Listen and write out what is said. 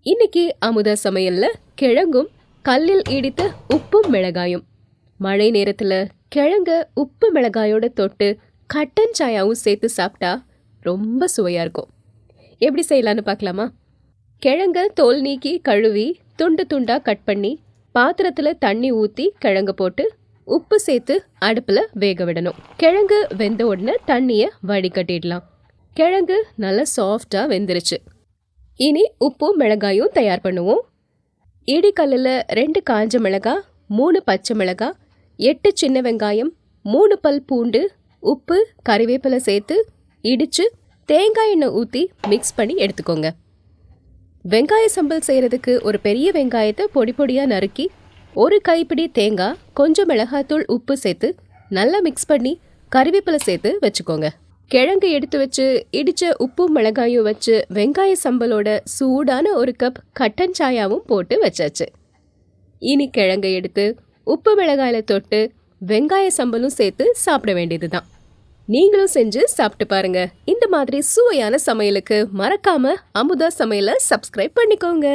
இன்னைக்கு அமுதா சமையல்ல கிழங்கும் கல்லில் இடித்த உப்பும் மிளகாயும். மழை நேரத்துல கிழங்க உப்பு மிளகாயோட தொட்டு கட்டன் சாயாவும் சேர்த்து சாப்பிட்டா ரொம்ப சுவையா இருக்கும். எப்படி செய்யலான்னு பார்க்கலாமா? கிழங்க தோல் நீக்கி கழுவி துண்டு துண்டா கட் பண்ணி பாத்திரத்துல தண்ணி ஊத்தி கிழங்கு போட்டு உப்பு சேர்த்து அடுப்புல வேக விடணும். கிழங்கு வெந்த உடனே தண்ணிய வடிகட்டிடலாம். கிழங்கு நல்லா சாஃப்டா வெந்துருச்சு. இனி உப்பும் மிளகாயும் தயார் பண்ணுவோம். இடிக்கல்லில் 2 காஞ்ச மிளகாய், 3 பச்சை மிளகாய், 8 சின்ன வெங்காயம், 3 பல் பூண்டு, உப்பு, கறிவேப்பிலை சேர்த்து இடிச்சு தேங்காய் எண்ணெய் ஊற்றி மிக்ஸ் பண்ணி எடுத்துக்கோங்க. வெங்காய சம்பல் செய்கிறதுக்கு ஒரு பெரிய வெங்காயத்தை பொடி பொடியாக நறுக்கி 1 கைப்பிடி தேங்காய், கொஞ்சம் மிளகாத்தூள், உப்பு சேர்த்து நல்லா மிக்ஸ் பண்ணி கறிவேப்பிலை சேர்த்து வச்சுக்கோங்க. கிழங்கு எடுத்து வச்சு இடிச்ச உப்பும் மிளகாயும் வச்சு வெங்காய சம்பலோட சூடான 1 கப் கட்டன் சாயாவும் போட்டு வச்சாச்சு. இனி கிழங்கை எடுத்து உப்பு மிளகாயில தொட்டு வெங்காய சம்பலும் சேர்த்து சாப்பிட வேண்டியதுதான். நீங்களும் செஞ்சு சாப்பிட்டு பாருங்க. இந்த மாதிரி சுவையான சமையலுக்கு மறக்காம அமுதா சமையலை சப்ஸ்கிரைப் பண்ணிக்கோங்க.